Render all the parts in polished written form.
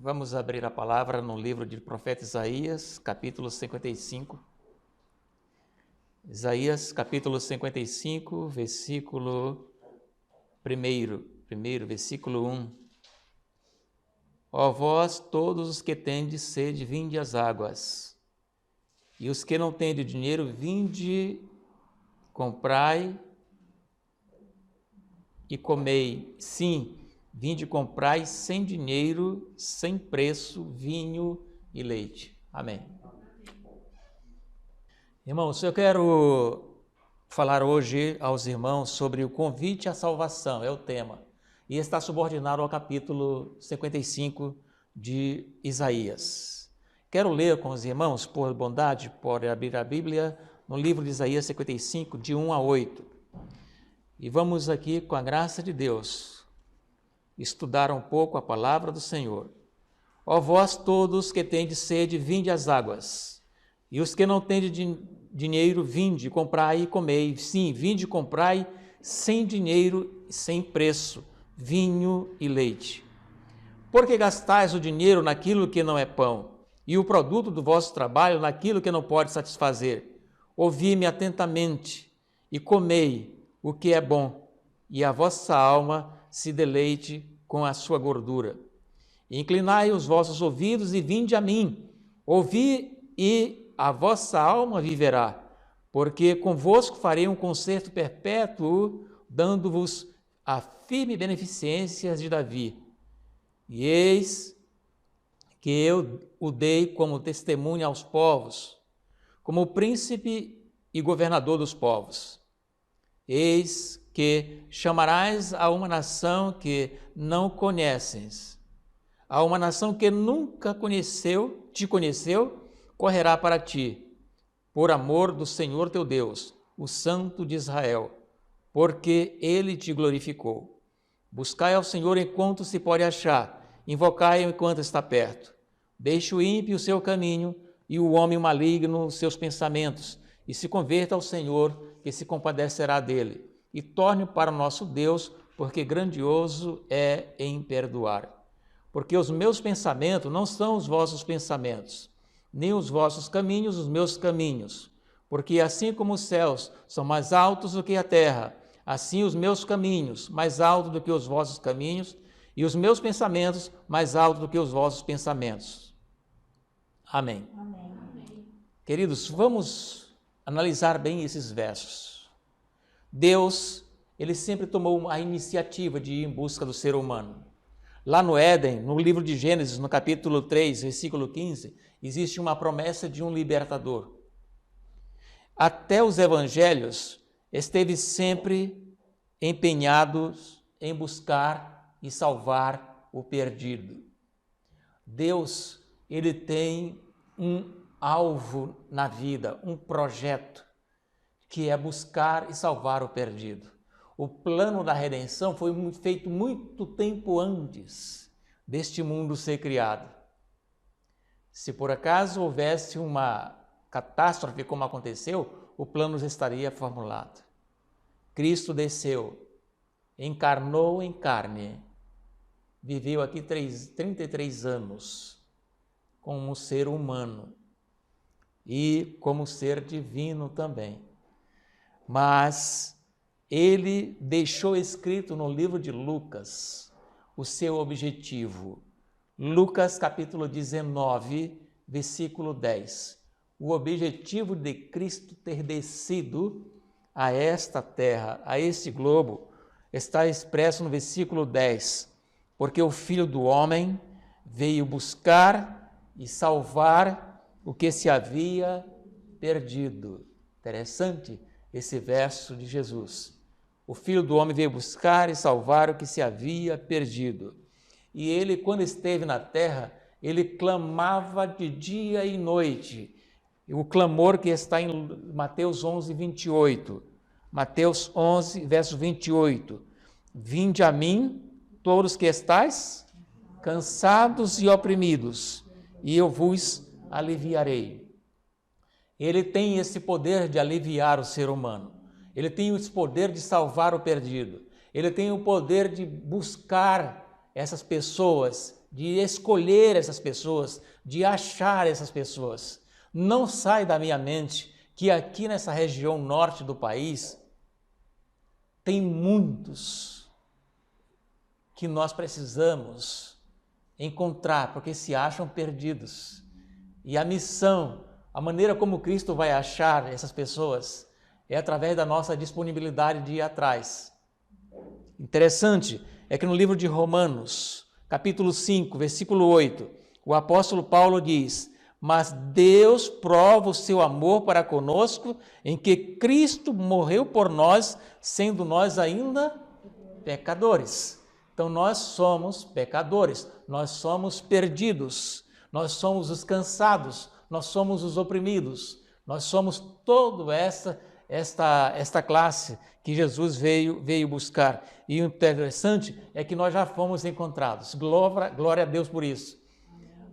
Vamos abrir a palavra no livro de profeta Isaías, capítulo 55. Isaías, capítulo 55, versículo 1, versículo 1. Ó vós, todos os que tendes sede, vinde às águas, e os que não tendes dinheiro, vinde, comprai e comei. Sim, vinde comprai sem dinheiro, sem preço, vinho e leite. Amém. Irmãos, eu quero falar hoje aos irmãos sobre o convite à salvação, é o tema. E está subordinado ao capítulo 55 de Isaías. Quero ler com os irmãos, por bondade, pode abrir a Bíblia no livro de Isaías 55, de 1 a 8. E vamos aqui, com a graça de Deus, estudar um pouco a palavra do Senhor. Ó vós todos que tendes sede, vinde às águas, e os que não tendes dinheiro, vinde, comprai e comei. Sim, vinde, comprai sem dinheiro e sem preço, vinho e leite. Porque gastais o dinheiro naquilo que não é pão, e o produto do vosso trabalho naquilo que não pode satisfazer. Ouvi-me atentamente e comei o que é bom, e a vossa alma se deleite com a sua gordura. Inclinai os vossos ouvidos e vinde a mim. Ouvi e a vossa alma viverá, porque convosco farei um concerto perpétuo, dando-vos a firme beneficência de Davi. E eis que eu o dei como testemunha aos povos, como príncipe e governador dos povos. Eis que chamarás a uma nação que não conheces, a uma nação que nunca te conheceu, correrá para ti, por amor do Senhor teu Deus, o Santo de Israel, porque ele te glorificou. Buscai ao Senhor enquanto se pode achar, invocai-o enquanto está perto. Deixe o ímpio o seu caminho e o homem maligno os seus pensamentos, e se converta ao Senhor, que se compadecerá dele. E torne para o nosso Deus, porque grandioso é em perdoar. Porque os meus pensamentos não são os vossos pensamentos, nem os vossos caminhos os meus caminhos. Porque assim como os céus são mais altos do que a terra, assim os meus caminhos mais altos do que os vossos caminhos, e os meus pensamentos mais altos do que os vossos pensamentos. Amém. Amém. Queridos, vamos analisar bem esses versos. Deus, ele sempre tomou a iniciativa de ir em busca do ser humano. Lá no Éden, no livro de Gênesis, no capítulo 3, versículo 15, existe uma promessa de um libertador. Até os evangelhos, esteve sempre empenhados em buscar e salvar o perdido. Deus, ele tem um alvo na vida, um projeto, que é buscar e salvar o perdido. O plano da redenção foi feito muito tempo antes deste mundo ser criado. Se por acaso houvesse uma catástrofe como aconteceu, o plano já estaria formulado. Cristo desceu, encarnou em carne, viveu aqui 33 anos como ser humano e como ser divino também. Mas ele deixou escrito no livro de Lucas o seu objetivo. Lucas capítulo 19, versículo 10. O objetivo de Cristo ter descido a esta terra, a este globo, está expresso no versículo 10. Porque o Filho do Homem veio buscar e salvar o que se havia perdido. Interessante esse verso de Jesus. O Filho do Homem veio buscar e salvar o que se havia perdido. E ele, quando esteve na terra, ele clamava de dia e noite. O clamor que está em Mateus 11, 28. Mateus 11, verso 28. Vinde a mim, todos que estáis cansados e oprimidos, e eu vos aliviarei. Ele tem esse poder de aliviar o ser humano. Ele tem esse poder de salvar o perdido. Ele tem o poder de buscar essas pessoas de escolher essas pessoas, de achar essas pessoas. Não sai da minha mente que aqui nessa região norte do país tem muitos que nós precisamos encontrar, porque se acham perdidos. E a missão, a maneira como Cristo vai achar essas pessoas é através da nossa disponibilidade de ir atrás. Interessante é que no livro de Romanos, capítulo 5, versículo 8, o apóstolo Paulo diz: mas Deus prova o seu amor para conosco em que Cristo morreu por nós, sendo nós ainda pecadores. Então nós somos pecadores, nós somos perdidos, nós somos os cansados, nós somos os oprimidos, nós somos toda esta classe que Jesus veio buscar. E o interessante é que nós já fomos encontrados. Glória a Deus por isso.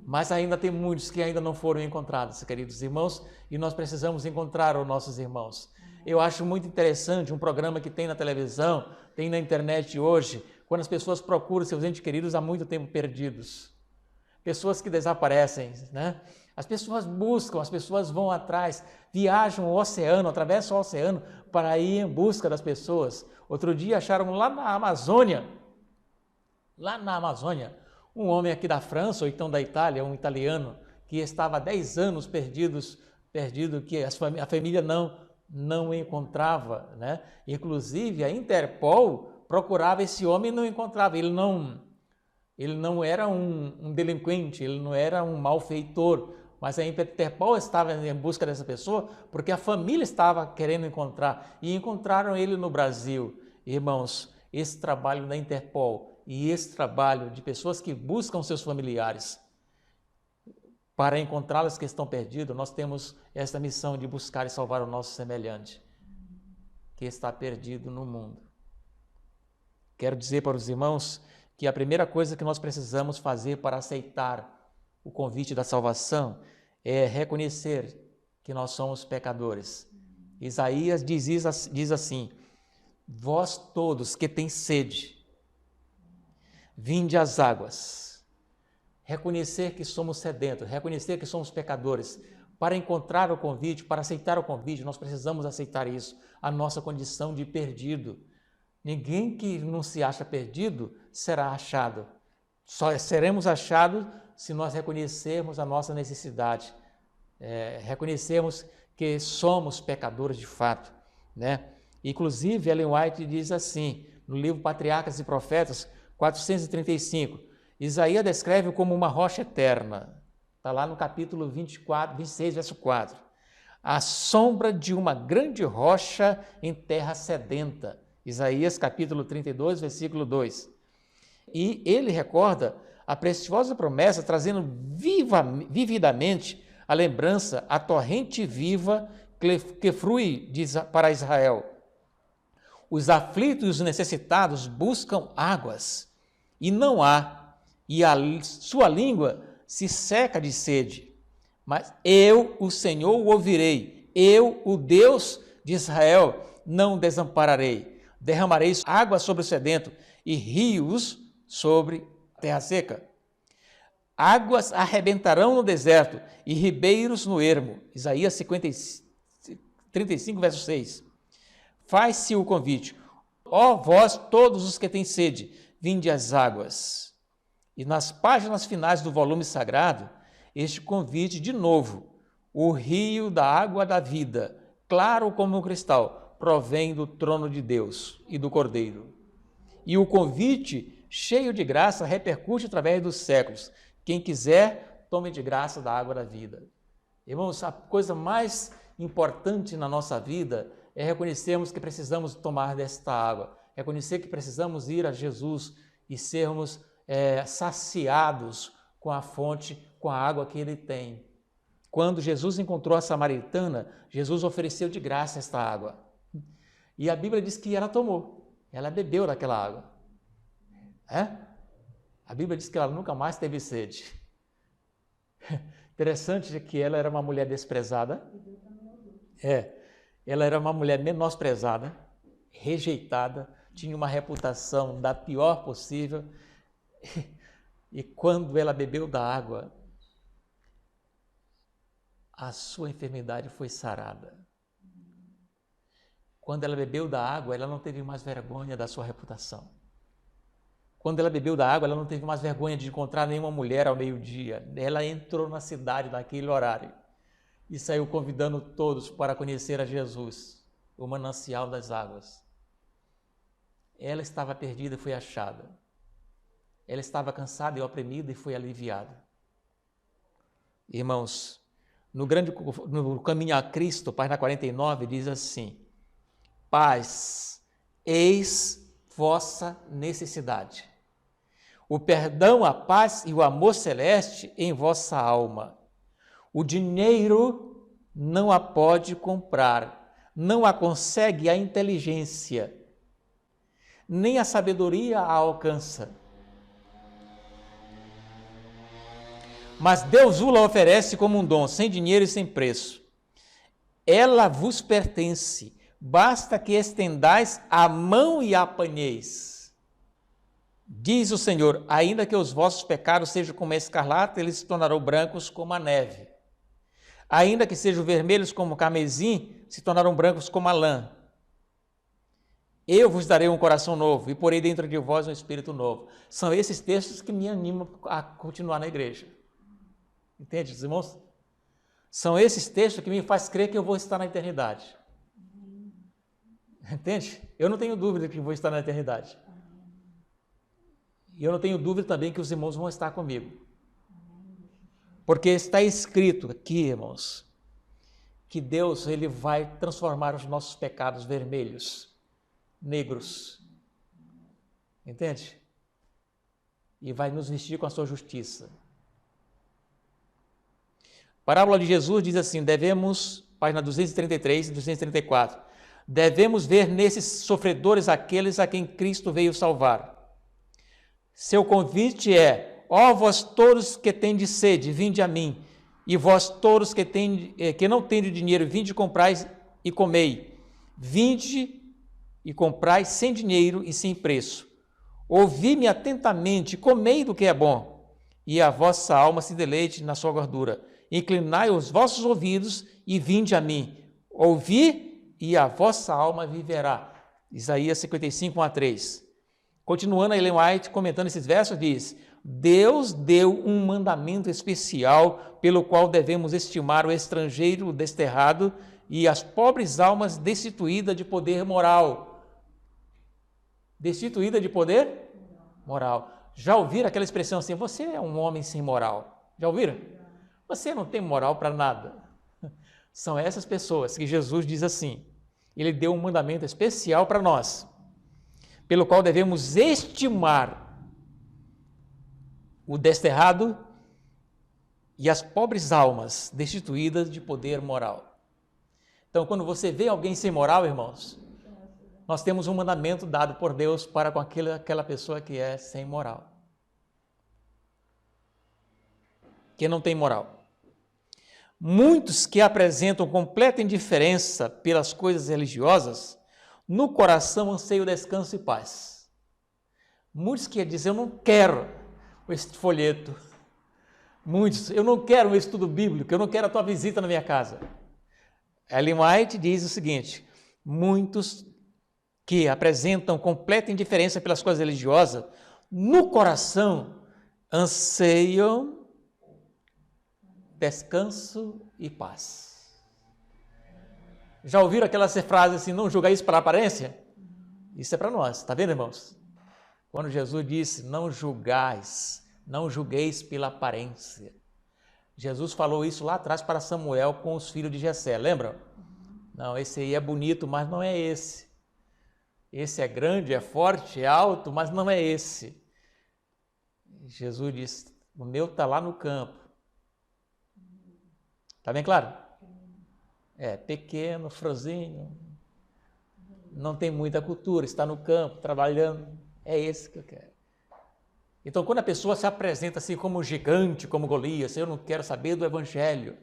Mas ainda tem muitos que ainda não foram encontrados, queridos irmãos, e nós precisamos encontrar os nossos irmãos. Eu acho muito interessante um programa que tem na televisão, tem na internet hoje, quando as pessoas procuram seus entes queridos há muito tempo perdidos. Pessoas que desaparecem, né? As pessoas buscam, as pessoas vão atrás, viajam o oceano, atravessam o oceano para ir em busca das pessoas. Outro dia acharam lá na Amazônia, um homem aqui da França, ou então da Itália, um italiano, que estava há 10 anos perdido, que a família não o encontrava, né? Inclusive a Interpol procurava esse homem e não encontrava. Ele não era um delinquente, ele não era um malfeitor, mas a Interpol estava em busca dessa pessoa porque a família estava querendo encontrar e encontraram ele no Brasil. Irmãos, esse trabalho da Interpol e esse trabalho de pessoas que buscam seus familiares para encontrá-los que estão perdidos, nós temos essa missão de buscar e salvar o nosso semelhante que está perdido no mundo. Quero dizer para os irmãos que a primeira coisa que nós precisamos fazer para aceitar o convite da salvação é reconhecer que nós somos pecadores. Isaías diz assim: vós todos que têm sede, vinde às águas. Reconhecer que somos sedentos, reconhecer que somos pecadores. Para encontrar o convite, para aceitar o convite, nós precisamos aceitar isso, a nossa condição de perdido. Ninguém que não se acha perdido será achado. Só seremos achados se nós reconhecermos a nossa necessidade, reconhecermos que somos pecadores de fato, né? Inclusive, Ellen White diz assim, no livro Patriarcas e Profetas, 435, Isaías descreve como uma rocha eterna. Está lá no capítulo 26, verso 4. A sombra de uma grande rocha em terra sedenta. Isaías capítulo 32, versículo 2. E ele recorda a preciosa promessa, trazendo vividamente a lembrança, a torrente viva que flui para Israel. Os aflitos e os necessitados buscam águas, e não há, e a sua língua se seca de sede. Mas eu, o Senhor, o ouvirei, eu, o Deus de Israel, não desampararei. Derramarei água sobre o sedento e rios sobre a terra seca. Águas arrebentarão no deserto e ribeiros no ermo. Isaías 35, verso 6. Faz-se o convite. Ó vós, todos os que têm sede, vinde às águas. E nas páginas finais do volume sagrado, este convite de novo. O rio da água da vida, claro como um cristal, provém do trono de Deus e do Cordeiro. E o convite, cheio de graça, repercute através dos séculos. Quem quiser, tome de graça da água da vida. Irmãos, a coisa mais importante na nossa vida é reconhecermos que precisamos tomar desta água, reconhecer que precisamos ir a Jesus e sermos saciados com a fonte, com a água que Ele tem. Quando Jesus encontrou a samaritana, Jesus ofereceu de graça esta água. E a Bíblia diz que ela tomou, ela bebeu daquela água. A Bíblia diz que ela nunca mais teve sede. Interessante que ela era uma mulher desprezada. Ela era uma mulher menosprezada, rejeitada, tinha uma reputação da pior possível. E quando ela bebeu da água, a sua enfermidade foi sarada. Quando ela bebeu da água, ela não teve mais vergonha da sua reputação. Quando ela bebeu da água, ela não teve mais vergonha de encontrar nenhuma mulher ao meio-dia. Ela entrou na cidade naquele horário e saiu convidando todos para conhecer a Jesus, o manancial das águas. Ela estava perdida e foi achada. Ela estava cansada e oprimida e foi aliviada. Irmãos, no caminho a Cristo, página 49, diz assim: paz, eis vossa necessidade. O perdão, a paz e o amor celeste em vossa alma. O dinheiro não a pode comprar, não a consegue a inteligência, nem a sabedoria a alcança. Mas Deus o oferece como um dom, sem dinheiro e sem preço. Ela vos pertence, basta que estendais a mão e a apanheis. Diz o Senhor: ainda que os vossos pecados sejam como a escarlata, eles se tornarão brancos como a neve. Ainda que sejam vermelhos como o carmesim, se tornarão brancos como a lã. Eu vos darei um coração novo e porei dentro de vós um espírito novo. São esses textos que me animam a continuar na igreja. Entende, irmãos? São esses textos que me fazem crer que eu vou estar na eternidade. Entende? Eu não tenho dúvida que vou estar na eternidade. E eu não tenho dúvida também que os irmãos vão estar comigo. Porque está escrito aqui, irmãos, que Deus ele vai transformar os nossos pecados vermelhos, negros. Entende? E vai nos vestir com a sua justiça. A parábola de Jesus diz assim, página 233 e 234, devemos ver nesses sofredores aqueles a quem Cristo veio salvar. Seu convite é: ó vós todos que tendes sede, vinde a mim, e vós todos que não tendes dinheiro, vinde e comprais e comei. Vinde e comprai sem dinheiro e sem preço. Ouvi-me atentamente, comei do que é bom, e a vossa alma se deleite na sua gordura. Inclinai os vossos ouvidos e vinde a mim. Ouvi e a vossa alma viverá. Isaías 55, 1-3. Continuando, a Ellen White, comentando esses versos, diz: Deus deu um mandamento especial pelo qual devemos estimar o estrangeiro, o desterrado e as pobres almas destituídas de poder moral. Destituída de poder moral. Já ouviram aquela expressão assim, você é um homem sem moral? Já ouviram? Você não tem moral para nada. São essas pessoas que Jesus diz assim, ele deu um mandamento especial para nós, pelo qual devemos estimar o desterrado e as pobres almas destituídas de poder moral. Então, quando você vê alguém sem moral, irmãos, nós temos um mandamento dado por Deus para com aquela pessoa que é sem moral, que não tem moral. Muitos que apresentam completa indiferença pelas coisas religiosas, no coração anseiam descanso e paz. Muitos que dizem, eu não quero este folheto. Muitos, eu não quero um estudo bíblico, eu não quero a tua visita na minha casa. Ellen White diz o seguinte, muitos que apresentam completa indiferença pelas coisas religiosas, no coração anseiam descanso e paz. Já ouviram aquela frase assim, não julgueis pela aparência? Isso é para nós, está vendo, irmãos? Quando Jesus disse, não julgueis pela aparência. Jesus falou isso lá atrás para Samuel com os filhos de Jessé, lembram? Não, esse aí é bonito, mas não é esse. Esse é grande, é forte, é alto, mas não é esse. Jesus disse, o meu está lá no campo. Está bem claro? É pequeno, franzinho, não tem muita cultura, está no campo, trabalhando, é esse que eu quero. Então, quando a pessoa se apresenta assim como gigante, como Golias, eu não quero saber do evangelho,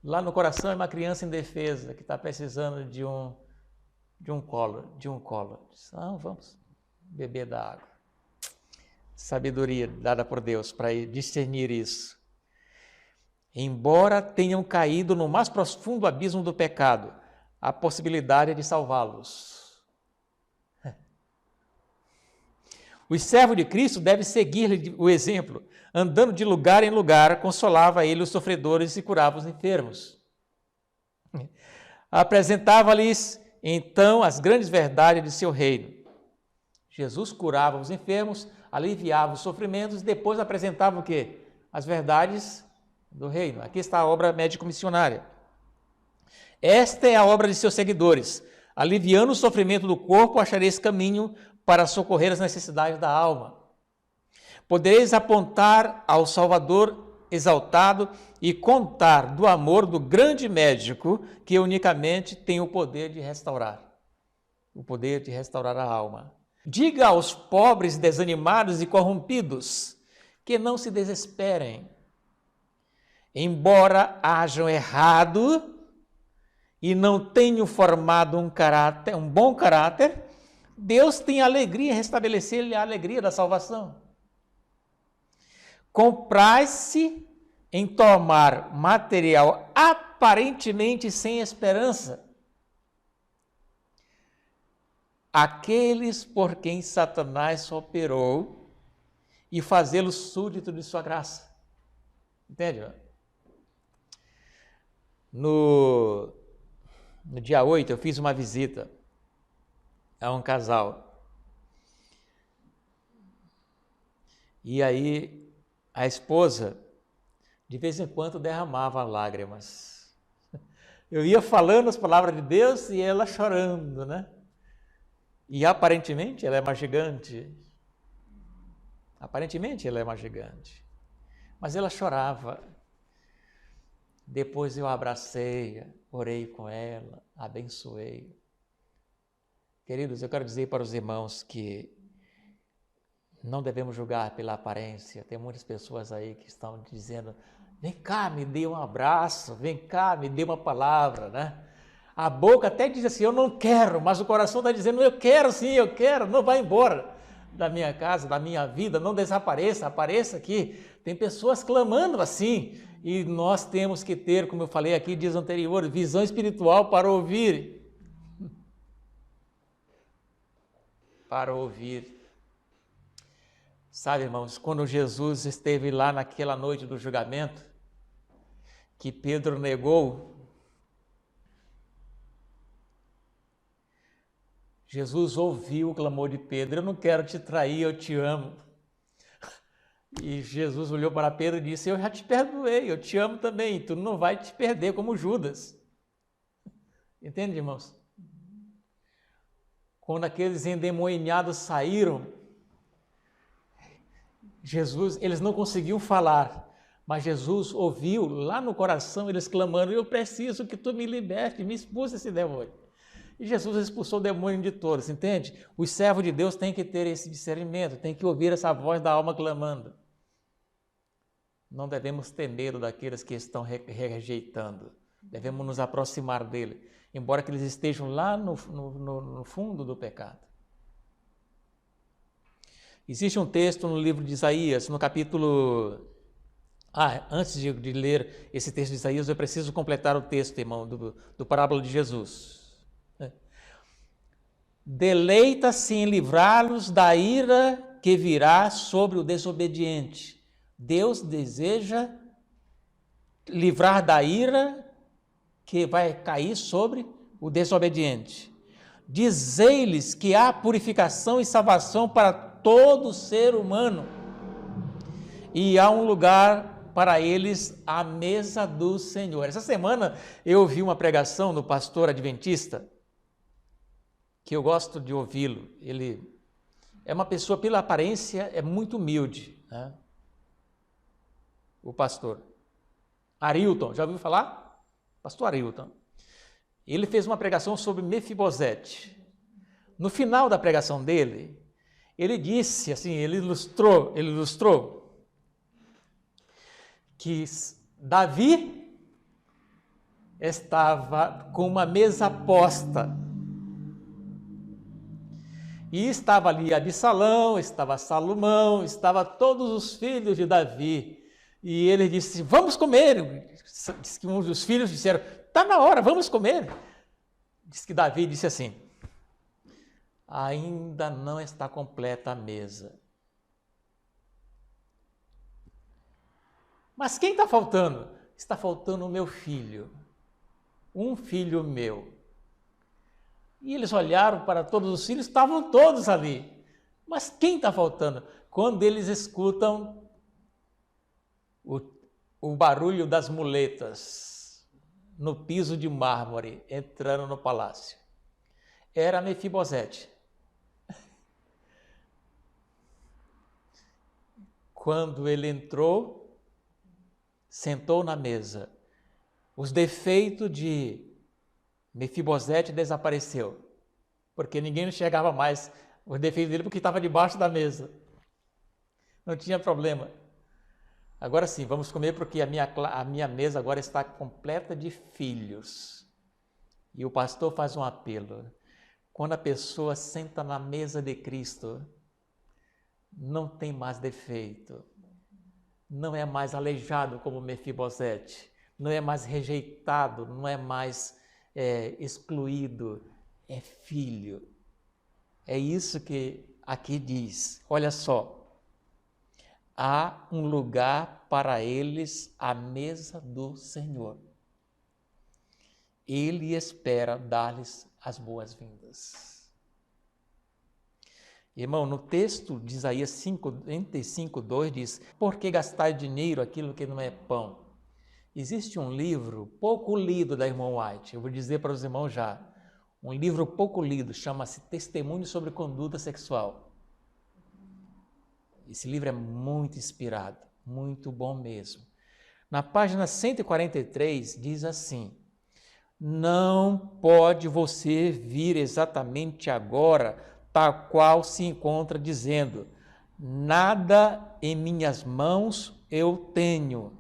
lá no coração é uma criança indefesa que está precisando de um colo. Diz, não, vamos beber da água. sabedoria dada por Deus para discernir isso. Embora tenham caído no mais profundo abismo do pecado, a possibilidade de salvá-los. Os servos de Cristo devem seguir o exemplo. Andando de lugar em lugar, consolava ele os sofredores e curava os enfermos. Apresentava-lhes, então, as grandes verdades de seu reino. Jesus curava os enfermos, aliviava os sofrimentos e depois apresentava o quê? As verdades do reino. Aqui está a obra médico-missionária. Esta é a obra de seus seguidores. Aliviando o sofrimento do corpo, achareis caminho para socorrer as necessidades da alma. Podereis apontar ao Salvador exaltado e contar do amor do grande médico que unicamente tem o poder de restaurar. O poder de restaurar a alma. Diga aos pobres, desanimados e corrompidos que não se desesperem. Embora hajam errado e não tenham formado um bom caráter, Deus tem alegria em restabelecer-lhe a alegria da salvação. Compraz-se em tomar material aparentemente sem esperança aqueles por quem Satanás operou e fazê-los súdito de sua graça. Entende? No dia 8 eu fiz uma visita a um casal. E aí a esposa de vez em quando derramava lágrimas. Eu ia falando as palavras de Deus e ela chorando, né? E aparentemente ela é uma gigante. Aparentemente ela é uma gigante. Mas ela chorava. Depois eu abracei, orei com ela, abençoei. Queridos, eu quero dizer para os irmãos que não devemos julgar pela aparência. Tem muitas pessoas aí que estão dizendo: vem cá, me dê um abraço, vem cá, me dê uma palavra, né? A boca até diz assim, eu não quero, mas o coração está dizendo, eu quero sim, eu quero, não vai embora da minha casa, da minha vida, não desapareça, apareça aqui. Tem pessoas clamando assim, e nós temos que ter, como eu falei aqui dias anteriores, visão espiritual para ouvir. Para ouvir. Sabe, irmãos, quando Jesus esteve lá naquela noite do julgamento, que Pedro negou, Jesus ouviu o clamor de Pedro, eu não quero te trair, eu te amo. E Jesus olhou para Pedro e disse, eu já te perdoei, eu te amo também, tu não vai te perder como Judas. Entende, irmãos? Quando aqueles endemoniados saíram, Jesus, eles não conseguiam falar, mas Jesus ouviu lá no coração eles clamando, eu preciso que tu me liberte, me expulse esse demônio. E Jesus expulsou o demônio de todos, entende? Os servos de Deus têm que ter esse discernimento, têm que ouvir essa voz da alma clamando. Não devemos ter medo daqueles que estão rejeitando, devemos nos aproximar dele, embora que eles estejam lá no fundo do pecado. Existe um texto no livro de Isaías, no capítulo... antes de ler esse texto de Isaías, eu preciso completar o texto, irmão, do parábola de Jesus. Deleita-se em livrá-los da ira que virá sobre o desobediente. Deus deseja livrar da ira que vai cair sobre o desobediente. Dizei-lhes que há purificação e salvação para todo ser humano, e há um lugar para eles à mesa do Senhor. Essa semana eu ouvi uma pregação do pastor adventista, que eu gosto de ouvi-lo. Ele é uma pessoa, pela aparência, é muito humilde, né? O pastor Arilton, já ouviu falar? Pastor Arilton. Ele fez uma pregação sobre Mefibosete. No final da pregação dele, ele disse assim, ele ilustrou que Davi estava com uma mesa posta E estava ali Absalão, estava Salomão, estava todos os filhos de Davi. E ele disse, vamos comer. Diz que um dos filhos disseram, está na hora, vamos comer. Diz que Davi disse assim, ainda não está completa a mesa. Mas quem está faltando? Está faltando o meu filho, um filho meu. E eles olharam para todos os filhos, estavam todos ali. Mas quem está faltando? Quando eles escutam o barulho das muletas no piso de mármore entrando no palácio. Era Mefibosete. Quando ele entrou, sentou na mesa. Os defeitos de Mefibosete desapareceu, porque ninguém chegava mais os defeitos dele porque estava debaixo da mesa. Não tinha problema. Agora sim, vamos comer porque a minha mesa agora está completa de filhos. E o pastor faz um apelo. Quando a pessoa senta na mesa de Cristo, não tem mais defeito. Não é mais aleijado como Mefibosete. Não é mais rejeitado, não é mais excluído. É filho. É isso que aqui diz. Olha só. Há um lugar para eles à mesa do Senhor. Ele espera dar-lhes as boas-vindas. Irmão, no texto de Isaías 55:2 diz, por que gastar dinheiro aquilo que não é pão? Existe um livro pouco lido da irmã White, eu vou dizer para os irmãos já, um livro pouco lido, chama-se Testemunho sobre Conduta Sexual. Esse livro é muito inspirado, muito bom mesmo. Na página 143 diz assim, não pode você vir exatamente agora, tal qual se encontra dizendo, nada em minhas mãos eu tenho.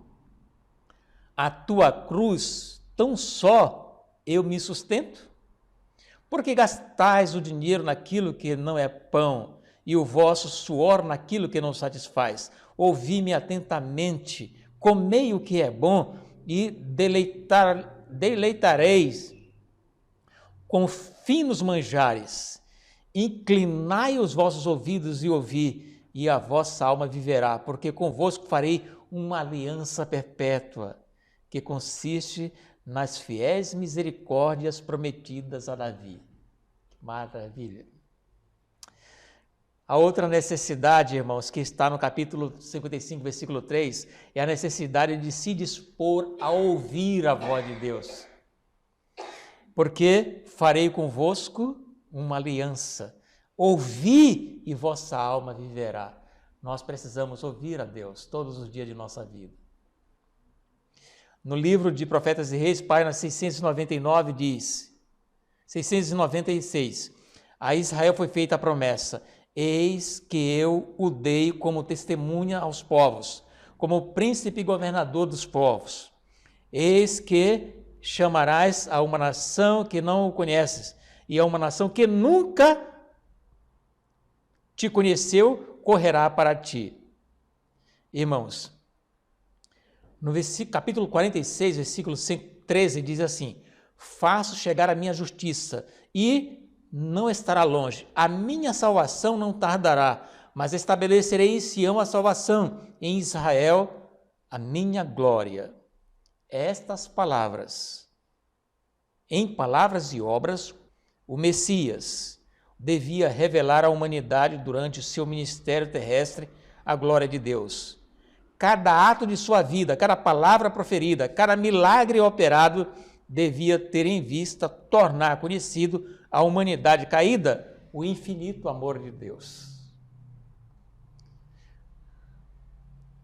A tua cruz, tão só eu me sustento? Porque gastais o dinheiro naquilo que não é pão, e o vosso suor naquilo que não satisfaz. Ouvi-me atentamente, comei o que é bom e deleitareis com finos manjares. Inclinai os vossos ouvidos e ouvi, e a vossa alma viverá, porque convosco farei uma aliança perpétua, que consiste nas fiéis misericórdias prometidas a Davi. Maravilha! A outra necessidade, irmãos, que está no capítulo 55, versículo 3, é a necessidade de se dispor a ouvir a voz de Deus. Porque farei convosco uma aliança. Ouvi e vossa alma viverá. Nós precisamos ouvir a Deus todos os dias de nossa vida. No livro de Profetas e Reis, página 699, diz, 696, a Israel foi feita a promessa, eis que eu o dei como testemunha aos povos, como príncipe e governador dos povos. Eis que chamarás a uma nação que não o conheces, e a uma nação que nunca te conheceu, correrá para ti. Irmãos, no capítulo 46, versículo 13, diz assim, faço chegar a minha justiça e não estará longe. A minha salvação não tardará, mas estabelecerei em Sião a salvação, em Israel a minha glória. Estas palavras, em palavras e obras, o Messias devia revelar à humanidade durante o seu ministério terrestre a glória de Deus. Cada ato de sua vida, cada palavra proferida, cada milagre operado devia ter em vista tornar conhecido à humanidade caída o infinito amor de Deus.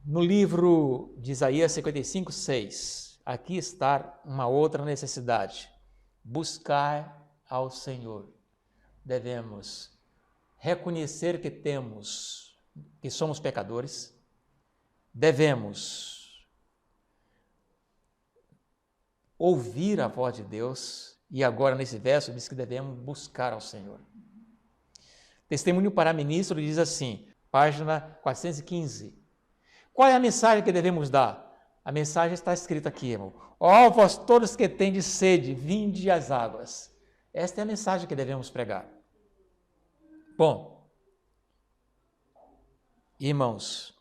No livro de Isaías 55:6, aqui está uma outra necessidade. Buscar ao Senhor. Devemos reconhecer que somos pecadores. Devemos ouvir a voz de Deus, e agora nesse verso diz que devemos buscar ao Senhor. Testemunho para Ministro diz assim, página 415. Qual é a mensagem que devemos dar? A mensagem está escrita aqui, irmão. Ó, vós todos que tendes sede, vinde às águas. Esta é a mensagem que devemos pregar. Bom, irmãos,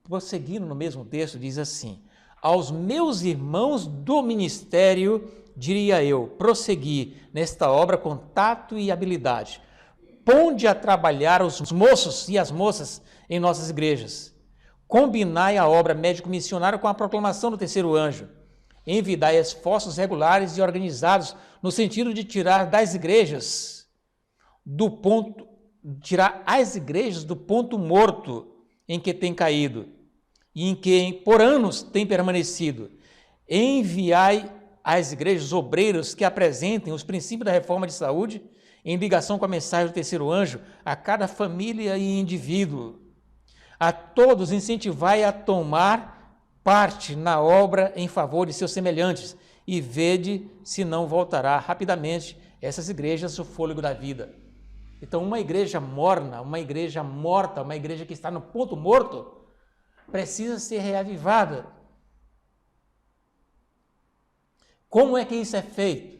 prosseguindo no mesmo texto, diz assim, aos meus irmãos do ministério, diria eu, prossegui nesta obra com tato e habilidade. Ponde a trabalhar os moços e as moças em nossas igrejas. Combinai a obra médico-missionária com a proclamação do terceiro anjo. Envidai esforços regulares e organizados no sentido de tirar as igrejas do ponto morto em que tem caído e em que por anos tem permanecido. Enviai às igrejas obreiros que apresentem os princípios da reforma de saúde em ligação com a mensagem do terceiro anjo a cada família e indivíduo. A todos incentivai a tomar parte na obra em favor de seus semelhantes e vede se não voltará rapidamente essas igrejas o fôlego da vida. Então, uma igreja morna, uma igreja morta, uma igreja que está no ponto morto, precisa ser reavivada. Como é que isso é feito?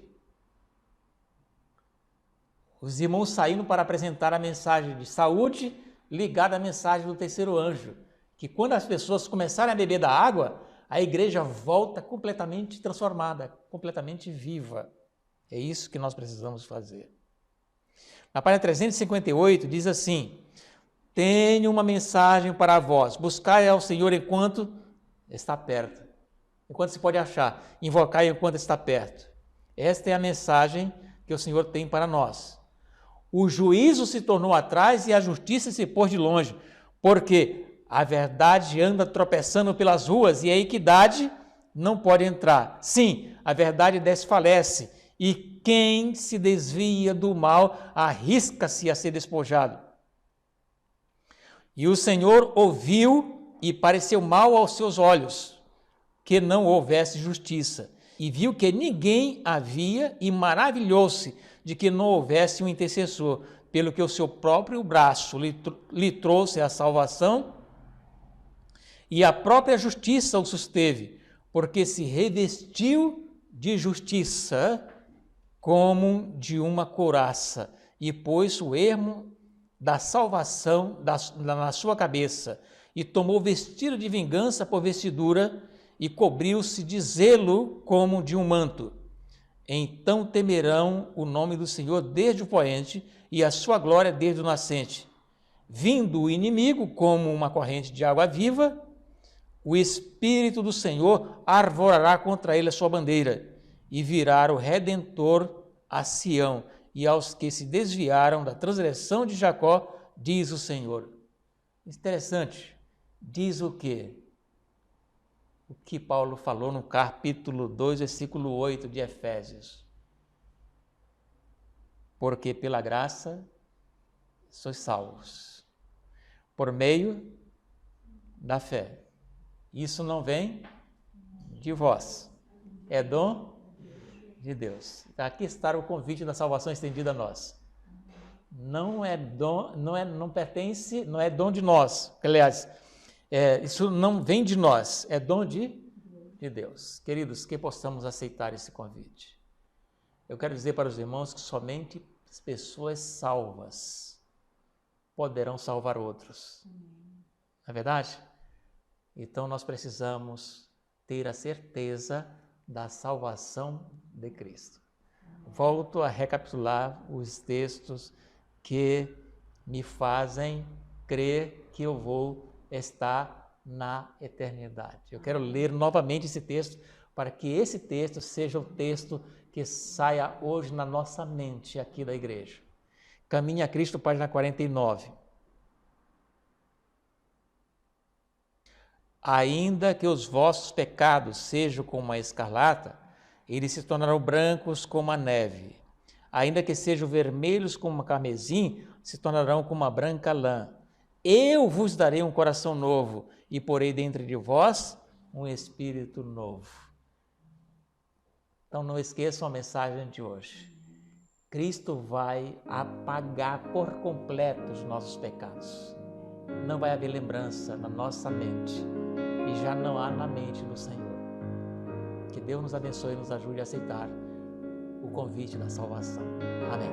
Os irmãos saindo para apresentar a mensagem de saúde ligada à mensagem do terceiro anjo, que quando as pessoas começarem a beber da água, a igreja volta completamente transformada, completamente viva. É isso que nós precisamos fazer. Na página 358 diz assim, tenho uma mensagem para vós, buscai ao Senhor enquanto está perto, enquanto se pode achar, invocai enquanto está perto. Esta é a mensagem que o Senhor tem para nós. O juízo se tornou atrás e a justiça se pôs de longe, porque a verdade anda tropeçando pelas ruas e a equidade não pode entrar. Sim, a verdade desfalece e quem se desvia do mal arrisca-se a ser despojado. E o Senhor ouviu e pareceu mal aos seus olhos que não houvesse justiça, e viu que ninguém havia e maravilhou-se de que não houvesse um intercessor, pelo que o seu próprio braço lhe trouxe a salvação e a própria justiça o susteve, porque se revestiu de justiça como de uma couraça e pôs o ermo da salvação na sua cabeça e tomou vestido de vingança por vestidura e cobriu-se de zelo como de um manto. Então temerão o nome do Senhor desde o poente e a sua glória desde o nascente. Vindo o inimigo como uma corrente de água viva, o Espírito do Senhor arvorará contra ele a sua bandeira e virá o Redentor a Sião e aos que se desviaram da transgressão de Jacó, diz o Senhor. Interessante, diz o quê? O que Paulo falou no capítulo 2, versículo 8 de Efésios. Porque pela graça sois salvos, por meio da fé. Isso não vem de vós, é dom de Deus. Aqui está o convite da salvação estendida a nós. Não é dom, não pertence, não é dom de nós. Aliás, isso não vem de nós, é dom de Deus. Queridos, que possamos aceitar esse convite. Eu quero dizer para os irmãos que somente as pessoas salvas poderão salvar outros. Não é verdade? Então nós precisamos ter a certeza da salvação de Cristo. Volto a recapitular os textos que me fazem crer que eu vou estar na eternidade. Eu quero ler novamente esse texto para que esse texto seja o texto que saia hoje na nossa mente aqui da igreja. Caminho a Cristo, página 49. Ainda que os vossos pecados sejam como a escarlata, eles se tornarão brancos como a neve. Ainda que sejam vermelhos como a carmesim, se tornarão como a branca lã. Eu vos darei um coração novo e porei dentro de vós um espírito novo. Então não esqueçam a mensagem de hoje. Cristo vai apagar por completo os nossos pecados. Não vai haver lembrança na nossa mente e já não há na mente do Senhor. Que Deus nos abençoe e nos ajude a aceitar o convite da salvação. Amém.